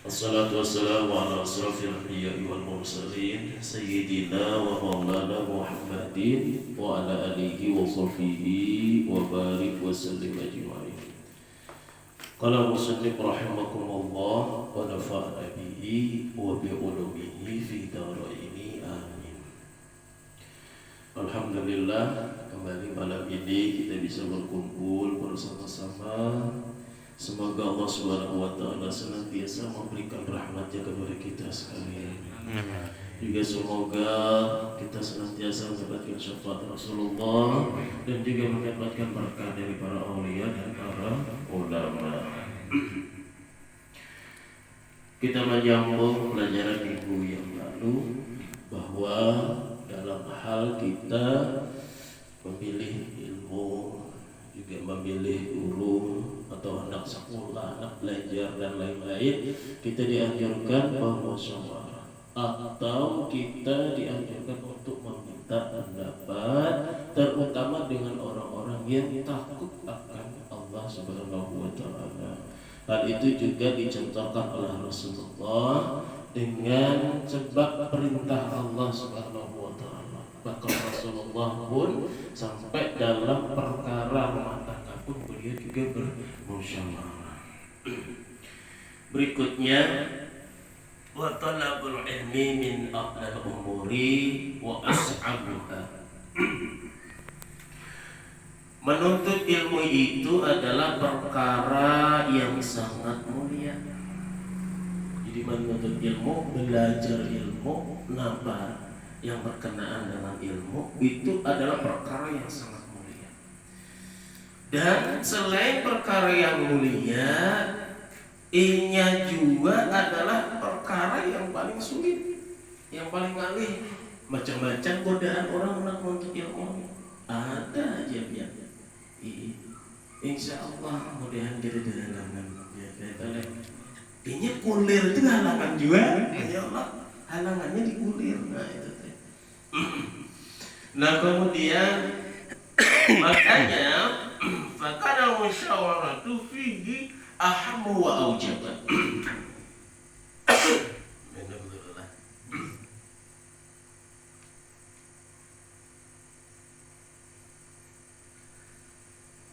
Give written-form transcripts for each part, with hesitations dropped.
Wassalatu wassalamu ala asrafil anbiya'i wal mursalin Sayyidina wa maulana Muhammadin Wa ala alihi wa sahbihi wa barik wa sallim ajma'in. Qala musannif rahimakumullah wa nafa'na bihi wa bi'ulumihi fi daraini amin. Alhamdulillah, kembali malam ini kita bisa berkumpul bersama-sama. Semoga Allah Subhanahu wa taala senantiasa memberikan rahmat-Nya kepada kita sekalian. Juga semoga kita senantiasa mendapatkan syafaat Rasulullah dan juga mendapatkan berkah dari para aulia dan para ulama. Kita menyambung pelajaran minggu yang lalu bahwa dalam hal kita memilih ilmu, juga memilih guru atau anak sekolah, anak belajar dan lain-lain, kita dianjurkan bermusyawarah atau kita dianjurkan untuk meminta pendapat, terutama dengan orang-orang yang takut akan Allah Subhanahu wa taala. Hal itu juga dicontohkan oleh Rasulullah dengan sebab perintah Allah Subhanahu wa taala. Bahkan Rasulullah pun sampai dalam perkara rumah tangga pun beliau juga bermusyawarah. Berikutnya, wa talabul ilmi min aqdal umuri wa as'abuha. Menuntut ilmu itu adalah perkara yang sangat mulia. Jadi menuntut ilmu, belajar ilmu, nabar yang berkenaan dengan ilmu itu adalah perkara yang sangat mulia. Dan selain perkara yang mulia, inya juga adalah perkara yang paling sulit, yang paling alih. Macam-macam godaan orang menuntut ilmu ada aja ya. Insya Allah mudah-mudahan kita halangan. Inya kulir itu halangan juga. Ya Allah, halangannya dikulir. Nah itu. Nah kemudian makanya fakana musyawaratu fihi ahammu wa aujaban.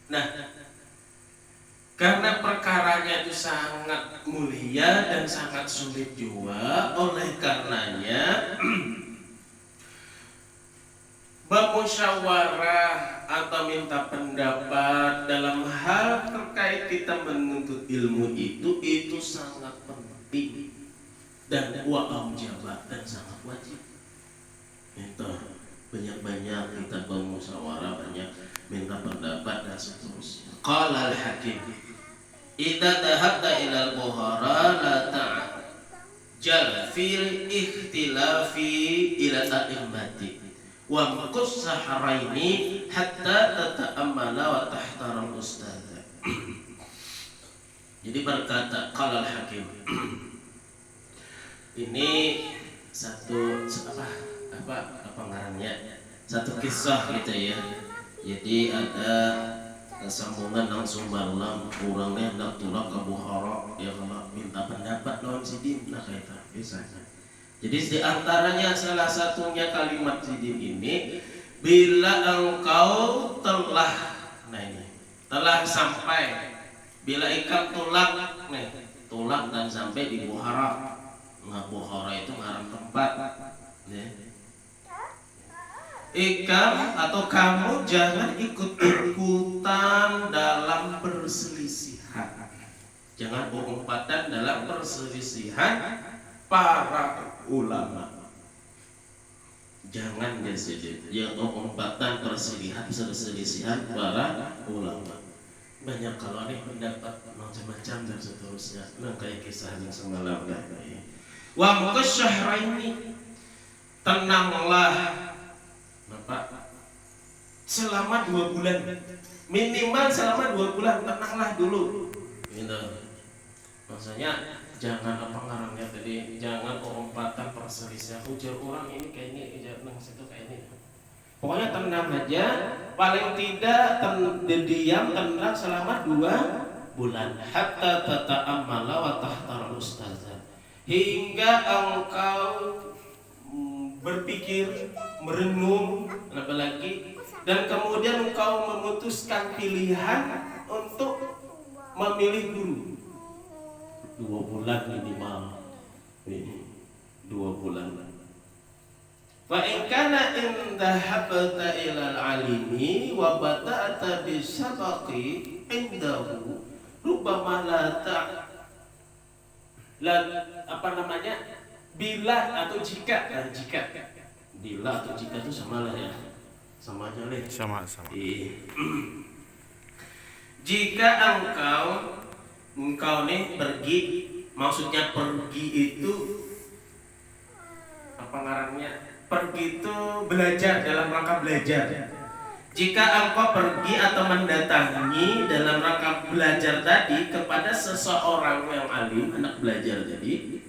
Nah, karena perkaranya itu sangat mulia dan sangat sulit juga, oleh karenanya bermusyawarah atau minta pendapat dalam hal terkait kita menuntut ilmu itu sangat penting dan wajib dan sangat wajib. Itu banyak-banyak kita bermusyawarah, banyak minta pendapat dan seterusnya. Qala al-Hakim, idza dhahabta ila al-Bukhara la ta'jal fil ikhtilafi ila a'immati wa maqus sahraini hatta tata'ammala wa tahtaram ustadz. Jadi berkata qala al-Hakim, ini satu apa ngarannya, satu kisah gitu ya. Jadi ada sambungan langsung malam kurangnya hendak tulang ke Bukhara yang minta pendapat lawan Sidin. Nah kayak biasanya. Jadi di antaranya salah satunya kalimat Sidin ini, bila engkau telah, nah ini telah sampai, bila ikan tulak dan sampai di Bukhara. Nah Bukhara itu ngaran tempat ya. Ikam atau kamu jangan ikut-ikutan dalam perselisihan. Jangan berumpatan dalam perselisihan para ulama. Jangan yang berumpatan perselisihan para ulama. Banyak kalau ini pendapat macam-macam dan seterusnya. Nah kayak kisah yang semalam tadi. Wa mukasyahraini, tenanglah Bapak selama 2 bulan, minimal selama 2 bulan, tenanglah dulu gitu. Maksudnya jangan apa ngarannya tadi, jangan perumpatan perselisihan, ujar orang ini kayak ini, ujar nang situ kayak ini. Pokoknya tenang aja, paling tidak diam tenang selama 2 bulan hatta tata'ammala wa tahtar ustazah, hingga engkau berpikir, merenung, apalagi, dan kemudian engkau memutuskan pilihan untuk memilih guru. 2 bulan minimal, 2 bulan. Fa in kana indhahabta ilal alimi wa bada'ta bisabaqi indahu rubbama bila atau jika bila atau jika itu sama lah ya, sama aja leh, sama jika engkau nih pergi, maksudnya pergi itu apa ngarannya, pergi itu belajar, dalam rangka belajar. Jika engkau pergi atau mendatangi dalam rangka belajar tadi kepada seseorang yang alim, anak belajar jadi,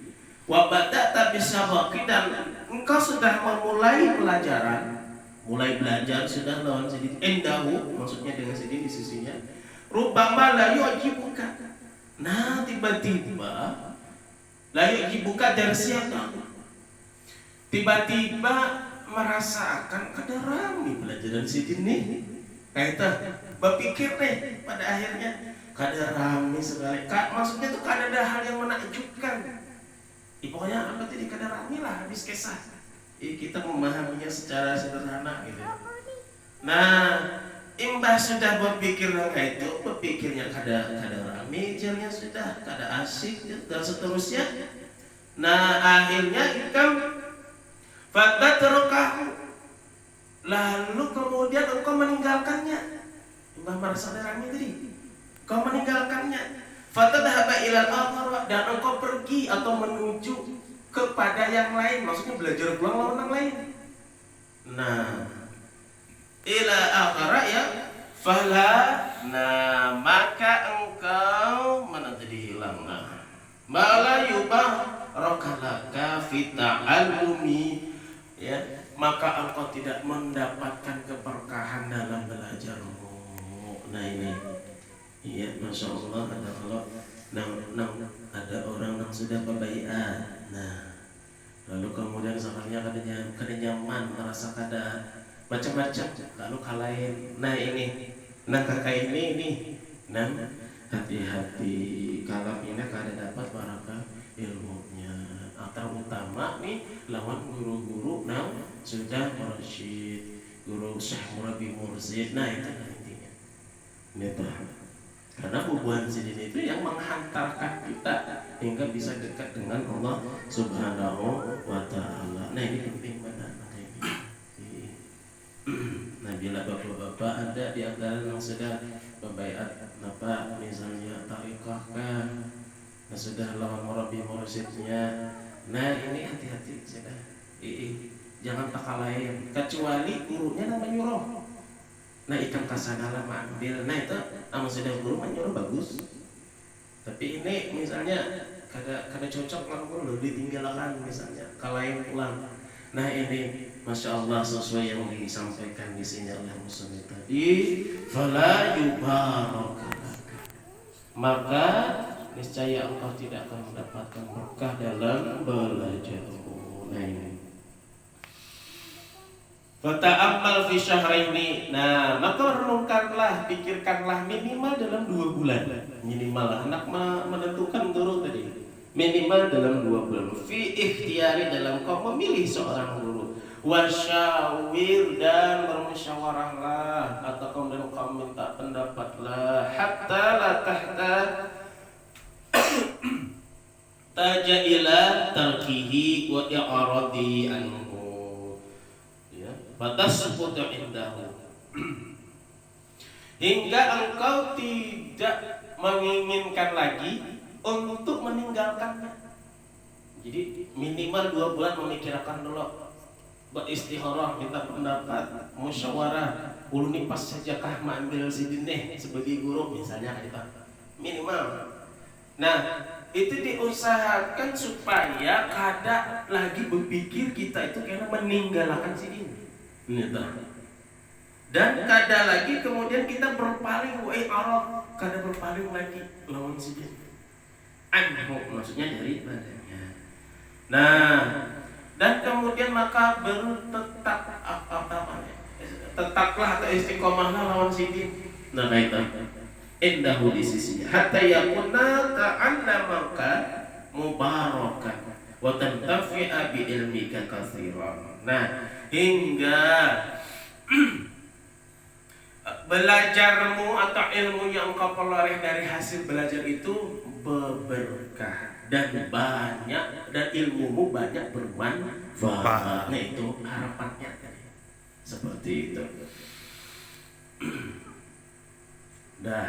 wabada tak bisa baki, dan engkau sudah memulai pelajaran, mulai belajar sudah lawan sedikit endahu, maksudnya dengan sedikit di sisinya, rubama la yujibuka. Nah tiba-tiba la yujibuka dari siapa? Tiba-tiba merasakan kada rame pelajaran sidin nih, kaita berpikir nih pada akhirnya kada rame sekali. Maksudnya tuh kada ada hal yang menakjubkan. Pokoknya apa tadi kada rame lah habis kisah. Kita memahaminya secara sederhana gitu. Nah, imbah sudah berpikir kayak itu, berpikirnya kada rame, jalannya sudah kada asik dan seterusnya. Nah, akhirnya ikam fatatrukahu, lalu kemudian engkau meninggalkannya. Imbah merasa rame tadi, kau meninggalkannya. Fatadhaba ilal akhar, dan engkau pergi atau menuju kepada yang lain, maksudnya belajar pulang lawan yang lain. Nah, ila akhar ya, fala, nah maka engkau mana tadi hilang, nah mala yubah rokalaka fita alumi, ya, maka engkau tidak mendapatkan keberkahan dalam belajarmu. Nah ini, iya, masya Allah, ada kalau ada orang yang sudah berbaiat, nah lalu kemudian sakarnya kada nyaman, merasa kada macam-macam, lalu kalahin. Nah ini, nah kakak ini, nah hati-hati kalau ini kada dapat barakah ilmunya. Terutama nih lawan guru-guru nah sudah mursyid, guru Syekh Murabi Murzid. Nah itu intinya. Neta. Karena hubungan sini itu yang menghantarkan kita hingga bisa dekat dengan Allah Subhanahu wa taala. Nah ini penting banget. Nah bila bapak-bapak ada di antara yang sudah membaiat apa misalnya tarikah kan, nah sudah lawan murabi mursyidnya, nah ini hati-hati sudah, jangan tak lain kecuali gurunya yang menyuruh. Nah ikan kasana lah ambil, nah itu amal sudah guru menyuruh bagus, tapi ini misalnya kada cocok lah guru ditinggalkan misalnya kalahin pulang. Nah ini masya Allah sesuai yang disampaikan di sini oleh Muslim tadi, fala yubarokalaka, maka niscaya engkau tidak akan mendapatkan berkah dalam belajarmu. Nah ini fata'ammal fi syahraini. Nah, maka renungkanlah, pikirkanlah minimal dalam 2 bulan. Minimal lah, anak menentukan guru tadi. Minimal dalam 2 bulan. Fi ikhtiyari, dalam kau memilih seorang guru. Wasyawir, dan bermusyawarahlah, atau kemudian kau minta pendapatlah. Hatta la tahta taja ila tarkihi wa i'radi anhu. Batas seputu indahu, hingga engkau tidak menginginkan lagi untuk meninggalkannya. Jadi minimal 2 bulan memikirkan dulu, beristikharah, minta pendapat, musyawarah, ulun pas sajakah mengambil sidin sebagai guru misalnya kita minimal. Nah itu diusahakan supaya kada lagi berpikir kita itu karena meninggalkan sidin. Dan kada lagi kemudian kita berpaling kada berpaling lagi lawan sidin anhu, maksudnya dari badannya. Nah, dan kemudian maka tetaplah atau istiqomahlah lawan sidin. Nah, itu indahu di sisinya hatta yakuna ta'allamaka mubarakan wa tantafi'a bi ilmika katsiran. Nah, hingga belajarmu atau ilmu yang engkau peroleh dari hasil belajar itu berberkah dan banyak, dan ilmumu banyak bermanfaat. Nah, itu harapannya seperti itu. Nah,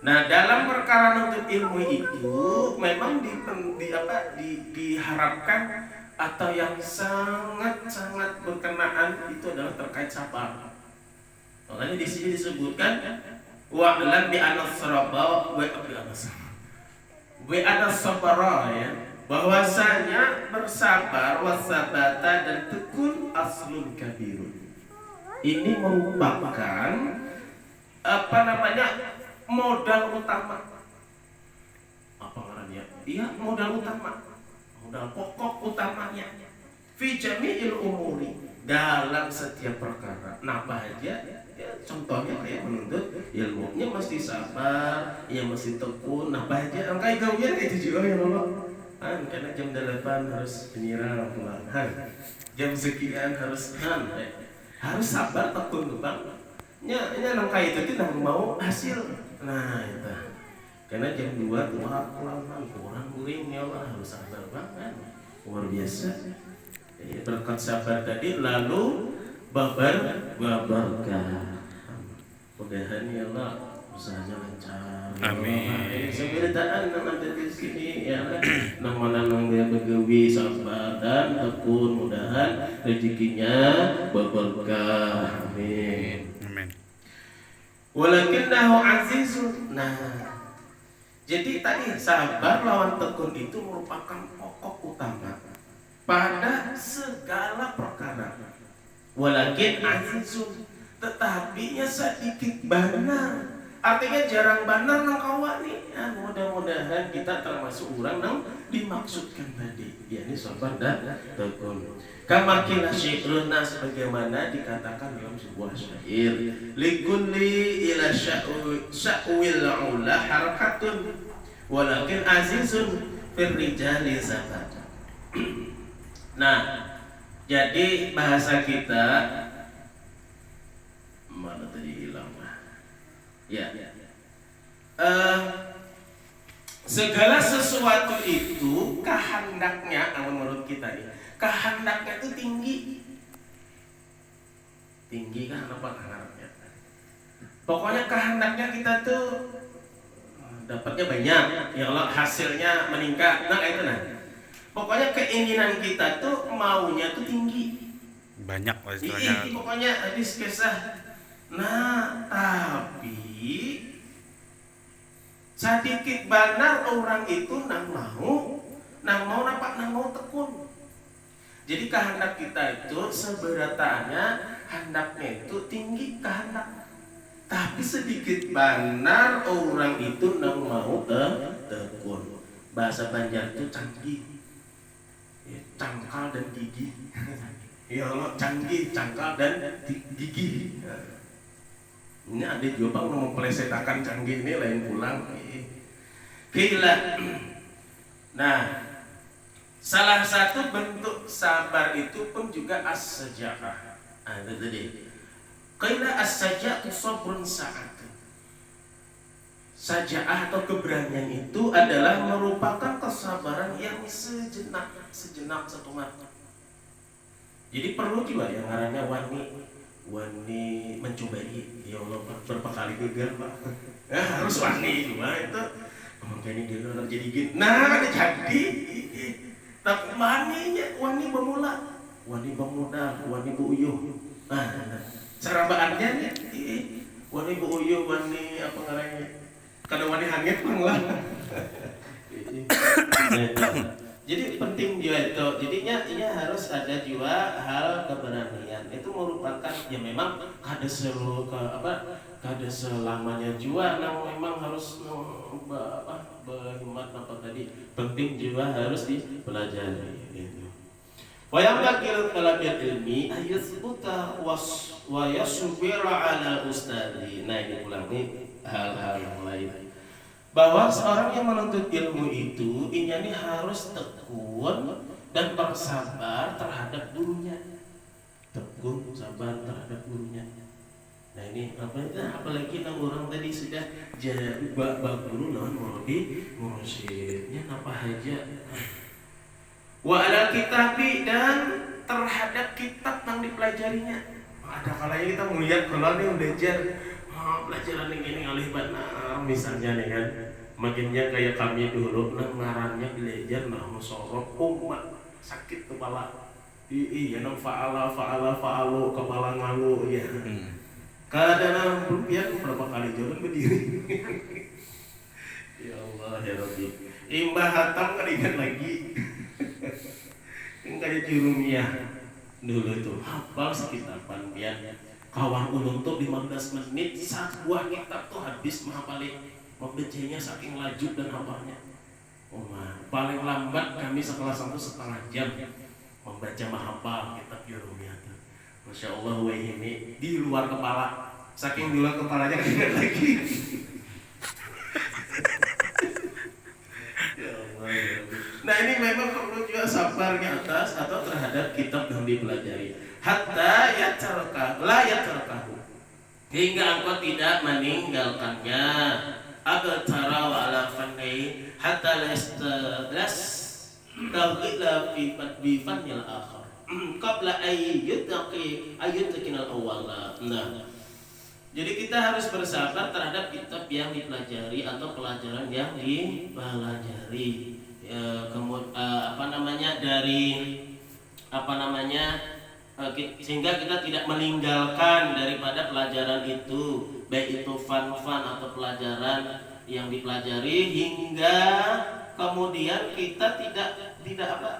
dalam perkara nuntut ilmu itu memang diharapkan atau yang sangat berkenaan itu adalah terkait sabar. Makanya di sini disebutkan wa'lam bi anna saraba ya, bahwasanya bersabar wasabata dan tekun aslun kabirun. Ini merupakan modal utama. Apa namanya? Iya, modal utama. Modal pokok utamanya. Fi jami'il umuri, dalam setiap perkara. Nah, apa aja? Ya, contohnya kayak menuntut ilmunya mesti sabar, ya mesti tekun. Nah, apa aja? Angkai gawian kayak itu juga ya Allah. Karena jam 8 harus penyiram, jam sekian harus harus sabar tekun Bang. Nya nangkai itu kita mau hasil. Nah, itu. Karena jam 2 kurang guring ya Allah, harus sabar banget. Luar biasa. Jadi berkat sabar tadi lalu babarkah. Mudah-mudahan ya Allah usahanya lancar. Amin. Seberitaan nama di sini ya. Nama dia begawi sabar dan tekun, mudahan rezekinya berberkah. Amin. Walakinnahu azizun. Nah, jadi tadi sabar lawan tekun itu merupakan pokok utama pada segala perkara. Walakin azizun, tetapinya sedikit benar. Artinya jarang benar nang kawani. Ya, mudah-mudahan kita termasuk orang nang dimaksudkan tadi, yakni sabar dan tekun. Kama qila syi'runa, sebagaimana dikatakan dalam sebuah syair, likulli ila sya'wil ula harakatun walakin azizun fir rijali zakat. Nah, jadi bahasa kita mana tadi hilang? Ya. Segala sesuatu itu kehendaknya, menurut kita ini, kehendaknya itu tinggi. Tinggi kan apa kehendaknya? Pokoknya kehendaknya kita tuh dapatnya banyak, ya Allah hasilnya meningkat. Nah, itu nah. Pokoknya keinginan kita tuh maunya tuh tinggi. Banyak istilahnya. Pokoknya hadis kisah. Nah, tapi sedikit benar orang itu nang mau tekun. Jadi kehendak kita itu seberatanya hendaknya itu tinggi kehendak. Tapi sedikit benar orang itu nang mau tekun. Bahasa Banjar itu canggih. Ya, cangkal dan gigi. Ya Allah, canggih, cangkal dan gigi. Ini ada juga mau pelesetakan canggih ini lain pulang. Gila. Nah, salah satu bentuk sabar itu pun juga as-saja'ah. Itu tadi. Qila as-saja'atu sabrun sa'at. Saja'ah atau keberanian itu adalah merupakan kesabaran yang sejenak satu mata. Jadi perlu juga yang ngarannya wani mencobai. Ya Allah, berapa kali gagal Pak. Harus wani juga itu. Makanya dia orang jadi gitu. Nah, ada jadi. Tapi wani bermula, wani bermodal, wani beuyuh. Nah, cara baannya nih, wani beuyuh, wani apa namanya? Kada wani hangit pun lah. Jadi penting jiwa itu. Jadinya ini harus ada jiwa hal keberanian. Itu merupakan ya memang kada selalu kada selamanya jiwa nang memang harus berhemat apa tadi. Penting jiwa harus dipelajari gitu. Wa yang bakil talabil ilmi ayutsbuta wa yasbira ala ustadi. Nah ini ulang nih hal-hal yang lain. Bahwa seorang yang menuntut ilmu itu ini harus tekun dan bersabar terhadap gurunya. Tekun, sabar terhadap gurunya. Nah ini apalagi nang orang tadi sudah jadi guru non mursyidnya apa aja. Wa ala kitabi dan terhadap kitab yang dipelajarinya. Ada kalanya kita melihat kalau nih belajar pelajaran yang ini alih benar misalnya nih kan makinnya kayak kami dulu ngarannya belajar musorok umat sakit kepala iya nang fa'alu kepala ngalu ya kadang rupiah berapa kali jalan berdiri ya Allah ya Rabbi imbah hatam kan ingat lagi yang kayak jurumiyah dulu tuh hafal sekitar panpian kawan ulun tuh 15 menit sebuah kitab tuh habis menghafali membacanya saking laju dan hafalnya. Paling lambat kami sekelas 1,5 jam membaca menghafal kitab Jurumiyah. Masya Allah ini di luar kepala saking di luar kepalanya ingat lagi. Ya Allah, ya Allah. Nah ini memang perlu juga sabar di atas atau terhadap kitab yang dipelajari. Hatta la yatarkahu hingga engkau tidak meninggalkannya abtara wa ala fanni hatta las tawila fi fannil akhar qabla ayyutaqin al-awwal. Nah jadi kita harus bersabar terhadap kitab yang dipelajari atau pelajaran yang dipelajari sehingga kita tidak meninggalkan daripada pelajaran itu baik itu fan atau pelajaran yang dipelajari hingga kemudian kita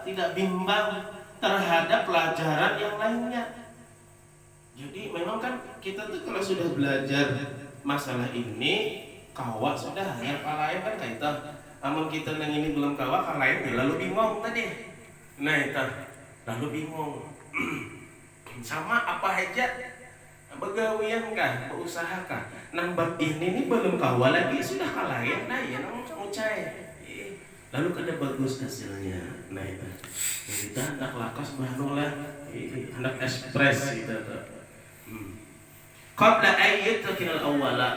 tidak bimbang terhadap pelajaran yang lainnya. Jadi memang kan kita tuh kalau sudah belajar masalah ini kawak sudah yang lain kan kita amun kita yang ini belum kawak kan lain lalu bingung tadi. Nah itu lalu bingung sama apa aja begawian kah, berusaha kah. Nang bab ini belum kawal lagi sudah kalayan, nah ya nang ucai. Lalu kada bagus hasilnya. Nah itu kita anak lakas bahnulah, anak ekspres kita tuh. Qabla ayyutakinal awwala.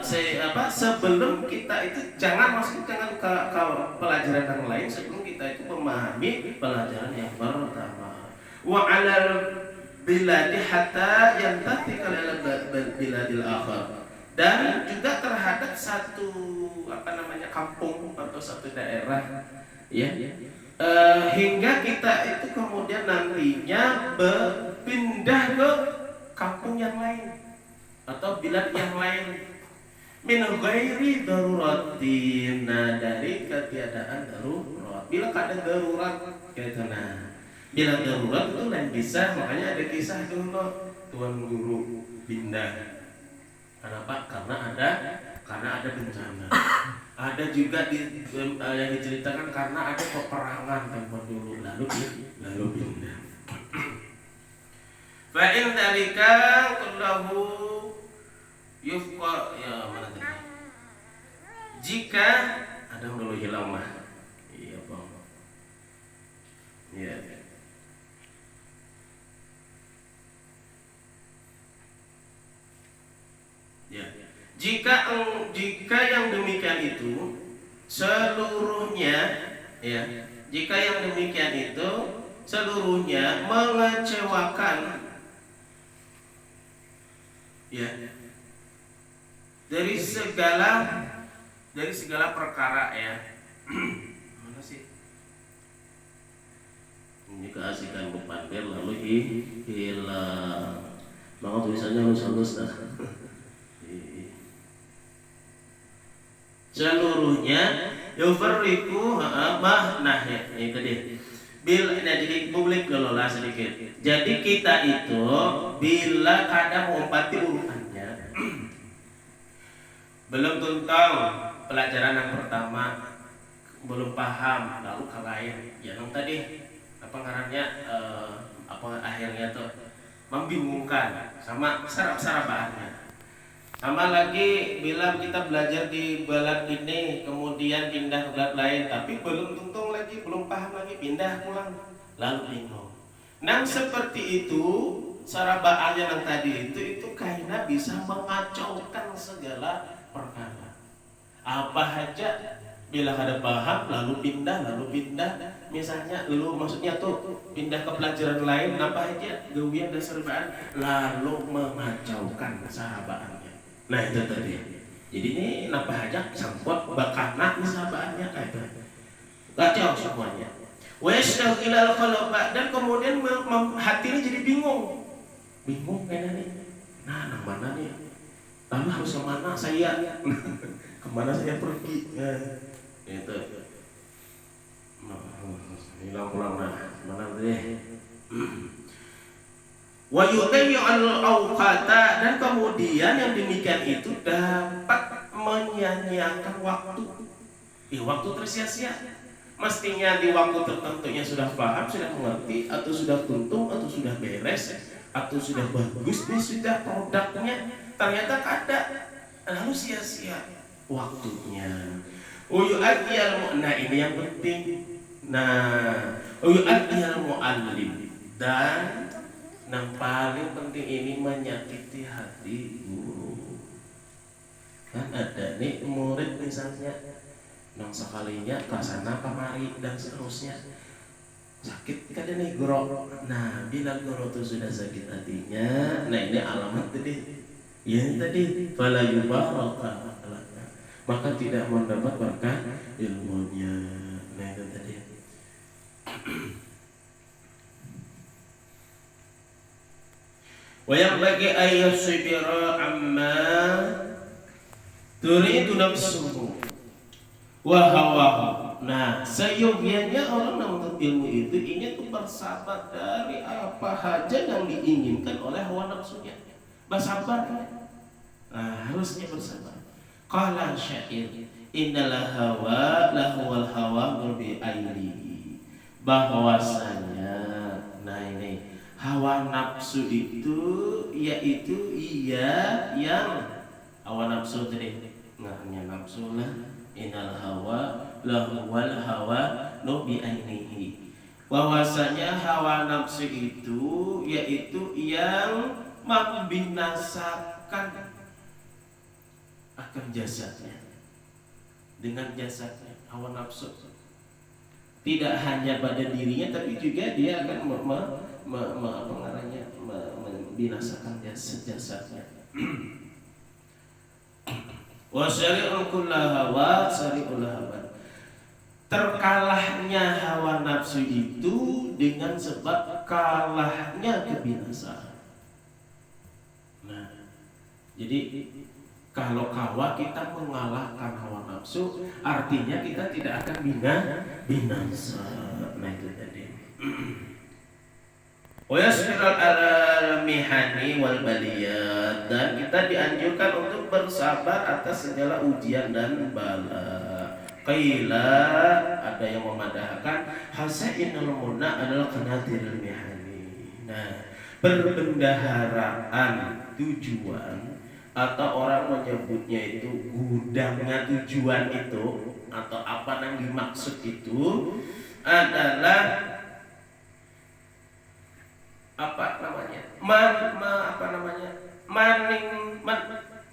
Sebelum kita itu jangan ke pelajaran yang lain sebelum kita itu memahami pelajaran yang pertama. Wa 'alal biladi hatta yantafiqa ila biladil akhar. Dan juga terhadap satu kampung atau satu daerah ya. Hingga kita itu kemudian nantinya berpindah ke kampung yang lain atau bilad yang lain min ghairi daruratin, dari ketiadaan darurat. Bila ada darurat kayak nah bila darurat itu lain kisah, makanya ada kisah dulu tuan guru pindah. Kenapa? Karena ada bencana. Ada juga yang diceritakan karena ada peperangan tempat dulu lalu pindah. Fa in dzalika kullahu yufqa ya mana tadi? Jika ada yang dulu hilang mah. Iya, Bang. Iya. Ya. Jika yang demikian itu seluruhnya ya, jika yang demikian itu seluruhnya mengecewakan ya dari segala perkara ya. Mana sih? Ini keasikan bupandir lalu hilang. Maka tulisannya halus dah. Seluruhnya yufarriqu nah itu dia. Nah, jadi publik kelola sedikit. Jadi kita itu bila kadang mengumpati urutannya belum tuntung pelajaran yang pertama, belum paham, lalu ke lain. Ya yang tadi apa ngarannya apa akhirnya tuh membingungkan sama saraf-sarabaannya. Sama lagi bila kita belajar di balad ini kemudian pindah ke balad lain tapi belum tuntung lagi, belum paham lagi, pindah pulang lalu bingung. Nah seperti itu sarabaannya yang tadi itu kayaknya bisa mengacaukan segala perkara. Apa aja bila ada paham lalu pindah, misalnya lalu maksudnya tuh pindah ke pelajaran lain apa aja gawian dan serabaan lalu mengacaukan sahabaannya. Nah itu tadi. Jadi ini napa aja sangkut bakana sahabaannya kayak kacau semuanya. Wastaqilal qalba dan kemudian hatinya jadi bingung kayaknya nih. Nah mana nih? Lalu harus kemana saya? Kemana saya pergi? Itu hilang mana deh. Wa yudayyu al-awqata dan kemudian yang demikian itu dapat menyia-nyiakan waktu. Waktu tersia-sia. Mestinya di waktu tertentunya sudah paham, sudah mengerti, atau sudah tuntung, atau sudah beres, atau sudah bagus, nih sudah produknya. Ternyata kada, lalu sia-sia waktunya. Nah ini yang penting. Nah, mu'allim dan yang paling penting ini menyakiti hati guru. Kan ada nih murid misalnya, yang sekalinya kasana kamari dan seterusnya sakit kada nih guru. Nah bila guru itu sudah sakit hatinya, nah ini alamat tadi. Ya tadi fala yubaraka maka tidak mendapat berkah ilmunya. Nah itu tadi. Wa yanbaghi ayyasbira amma turidu nafsuhu wa hawahu. Nah, seyogianya orang yang menuntut ilmu itu ingin tuh bersabar dari apa saja yang diinginkan oleh hawa nafsunya. Bersabar. Nah, harusnya bersabar. Qala syair innal hawa lahuwal hawa bi ainihi. Bahwasanya nah ini hawa nafsu itu yaitu yang hawa nafsu tadi. Namanya nafsu lah. Innal hawa lahuwal hawa bi ainihi. Bahwasanya hawa nafsu itu yaitu yang membinasakan akan jasadnya. Dengan jasadnya hawa nafsu tidak hanya pada dirinya tapi juga dia akan membinasakan jasadnya. Wa syari'ul kullahawa syari'ul hawa. Terkalahnya hawa nafsu itu dengan sebab kalahnya kebinasaan. Nah, jadi kalau kita mengalahkan hawa nafsu, artinya kita tidak akan binasa. Nah itu tadi. Wa yasbiral alal mihani wal baliyat dan kita dianjurkan untuk bersabar atas segala ujian dan bala. Qila ada yang memadahkan hasainul munna adalah qanatirul mihani. Nah, perbendaharaan tujuan atau orang menyebutnya itu gudangnya tujuan itu atau apa yang dimaksud itu adalah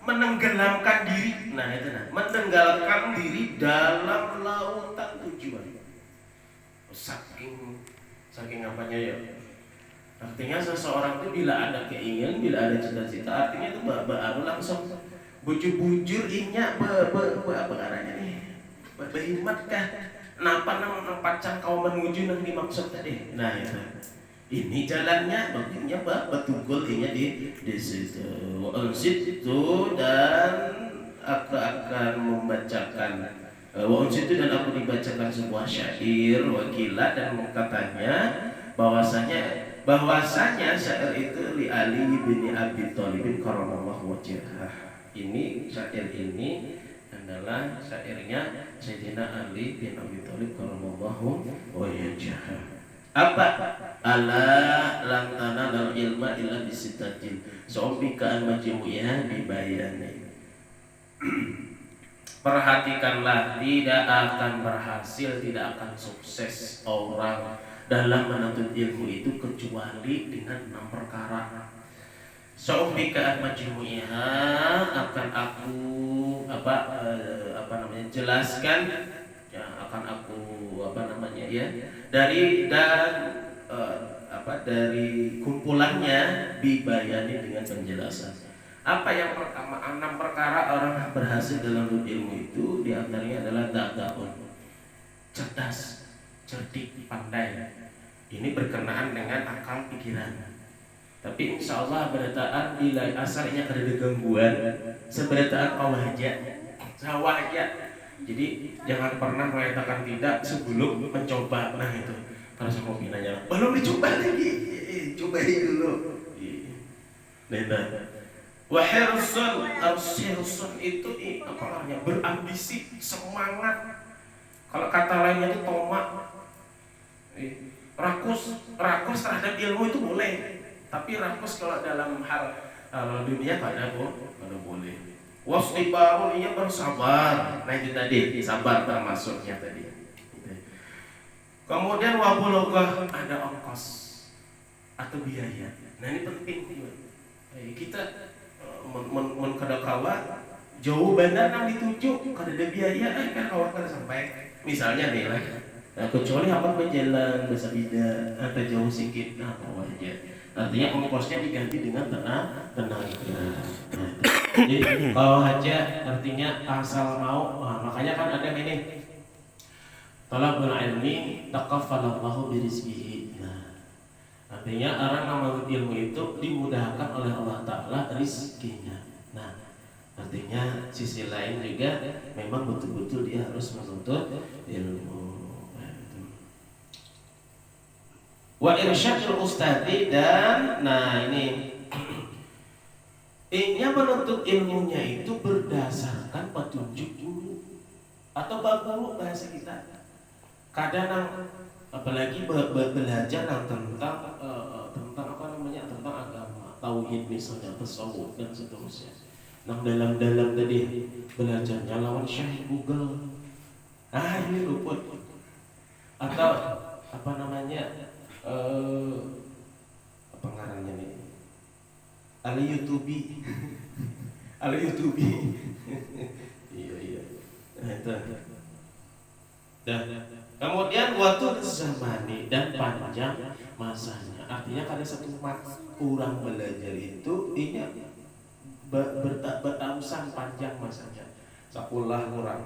menenggelamkan diri. Nah itu menenggelamkan diri dalam lautan tujuan. Saking apanya ya. Artinya seseorang itu bila ada keinginan, bila ada cita-cita, artinya itu baru langsung bujur-bujur inya apa caranya nih? Berhimmat kah? Napa nang pacang kau menuju nang dimaksud tadi? Nah itu. Ini jalannya baginya betul inya di situ. Situ dan akan membacakan Wa unsitu dan aku dibacakan sebuah syair wakilah dan katanya bahwasanya syair itu li Ali bin Abi Thalib karramallahu wajhah. Ini syair ini adalah syairnya Sayyidina Ali bin Abi Thalib karramallahu wajhah. Apa? Ala lam tanalul ilma illa bisittatin. Sombika al-majmu'iyah dibayani. Perhatikanlah, tidak akan berhasil, tidak akan sukses orang dalam menuntut ilmu itu kecuali dengan 6 perkara. Sa'umbika al-majmu'iyah akan aku jelaskan, ya, akan aku dari kumpulannya dibayani dengan penjelasan. Apa yang pertama? 6 perkara orang berhasil dalam ilmu itu diantaranya adalah da'daun, cerdas, cerdik, pandai. Ini berkenaan dengan akal pikiran. Tapi insya Allah berataan bila asalnya ada gangguan, seberataan sawaja. Jadi jangan pernah mengatakan tidak sebelum mencoba. Nah itu para sahabat nanya, belum dicoba lagi, cobain dulu. Nah, Wahirsun itu apa namanya? Berambisi, semangat. Kalau kata lainnya itu tomak. Rakus terhadap ilmu itu boleh, tapi rakus kalau dalam hal dunia pada boleh. Wasdibarun ia bersabar. Nah itu tadi sabar termasuknya tadi. Kemudian wabulogah ada ongkos atau biaya. Nah ini penting juga. Kita kadang-kala jauh bandar yang dituju kada ada biaya kan awak kada sampai. Misalnya nih lah, kecuali apa berjalan bersabida atau jauh sedikit apa aja. Artinya ongkosnya diganti dengan tenaga. Jadi kalau aja artinya asal mau, makanya kan ada ini talabul ilmi taqaffalallahu birizqihi. Artinya orang yang menuntut ilmu itu dimudahkan oleh Allah Ta'ala rizkinya. Nah, artinya sisi lain juga memang betul-betul dia harus menuntut ilmu. Wa irsyadul ustadi dan ini menuntut ilmunya itu berdasarkan petunjuk guru atau guru bahasa kita. Kadang apalagi belajar tentang agama, tauhid misalnya, tasawuf dan seterusnya. Dalam tadi belajarnya lawan Syekh Google. Ini luput. Atau apa ngarannya nih? Ali YouTube. Iya. Nah, itu. Kemudian waktu zamani dan panjang masanya. Artinya kada satu kurang belajar itu ini bertahun panjang masanya. Sekolah kurang.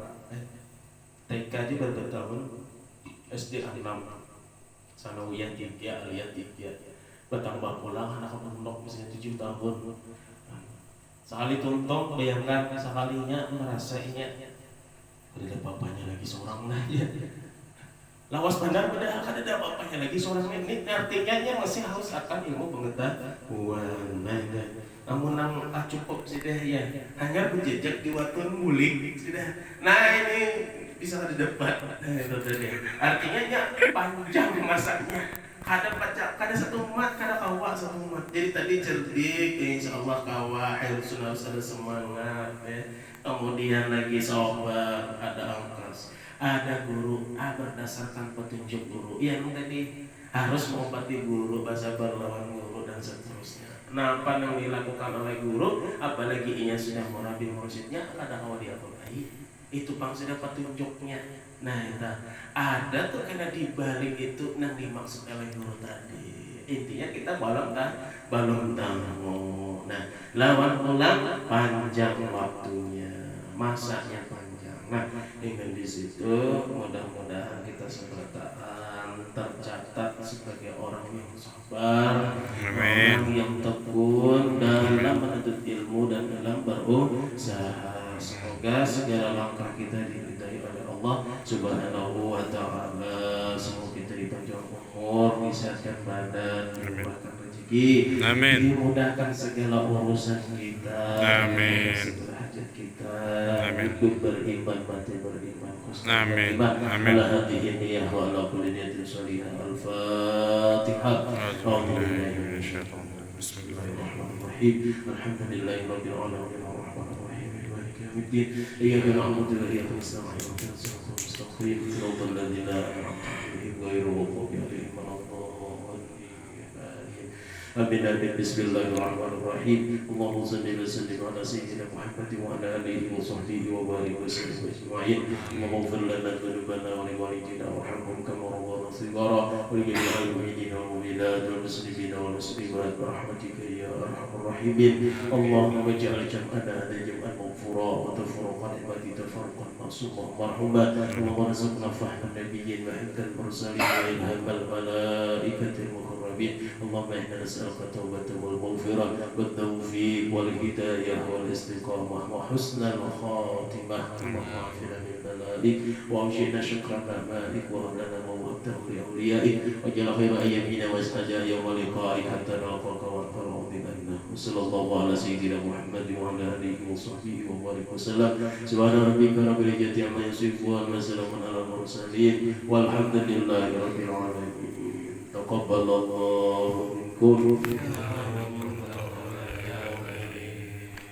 TK juga bertahun, SD 6, sanawiyah 3, aliyah 3. Bertambah pulang anak pondok misalnya 7 tahun. Sekali tuntung bayangkan sekalinya merasainya ada bapaknya lagi seorang aja. Lawas bandar padahal kan ada bapaknya lagi seorang ini. Artinya masih haus akan ilmu pengetahuan. Namun cukup sudah ya. Hanya berjejak di watun ngulik sudah. Nah ini bisa ada debat. Artinya panjang masanya. Kada satu umat, kada kawa satu umat. Jadi tadi cerdik, insyaallah kawa, harus ada semangat ya. Kemudian lagi sabar, ada ongkos, ada guru, berdasarkan petunjuk guru. Yang tadi harus mengobati guru, bersabar lawan guru dan seterusnya. Nah, apa yang dilakukan oleh guru, apalagi ia sudah murabi mursyidnya, ada kawa dia baik. Itu pang sudah petunjuknya. Nah, itu ada tuh kena dibalik itu yang dimaksud oleh guru tadi. Intinya kita balong tamu. Nah, lawan pulang panjang waktunya, masanya panjang. Nah, dengan di situ mudah-mudahan kita seberataan tercatat sebagai orang yang sabar, orang yang tekun dalam menuntut ilmu dan dalam berusaha. Semoga segala langkah kita diridai oleh Allah disehatkan badan, dimurahkan rezeki, dimudahkan segala urusan kita, segala hajat kita, hidup beriman, mati beriman, Amin. ala hadihi niyah wa ala kulli niyatin shalihah. Al-Fatihah. Bismillahirrahmanirrahim. Alhamdulillahi rabbil alamin arrahmanir rahim maliki yaumiddin. Iyyaka na'budu wa iyyaka nasta'in ihdinas siratal mustaqim siratal ladzina an'amta 'alaihim ghairil maghdubi 'alaihim waladdallin. Amin amin. Bismillahirrahmanirrahim. Allahumma shalli wa sallim ala sayyidina Muhammad wa ala alihi wa sahbihi wa barik wa sallim ajma'in. Allahumma ighfir lana dhunubana wa li walidina warhamhum kama rabbana shighara wa li jami'il mu'minina wal mu'minat wal muslimina wal muslimat bi rahmatika ya arhamar rahimin. Allahumma ij'al jam'ana hadha jam'an maghfura wa tafruqan ibadi tafarruqan ma'suma marhuma. Allahumma arzuqna fahman nabiyyin wa hifdzal mursalin wa ilhamal malaikatil muqarrabin. Allahumma inna nas'aluka tawbatan wal maghfirah wat tawfiq wal hidayah wal istiqamah wa husnal khatimah. Allahumma afina min balalik wa awshina syukran malik wa lana mawaddah li awliyaik wa jala khaira ayyamina wa istajah yawma liqa'ik hatta nalqaka wa qara'u binanna. Sallallahu ala sayyidina Muhammad wa ala alihi wa sahbihi wa barik wa sallam. Subhana rabbika rabbil izzati amma yasifun wa salamun ala mursalin walhamdulillahi rabbil alamin. Taqabbalallahu minkum.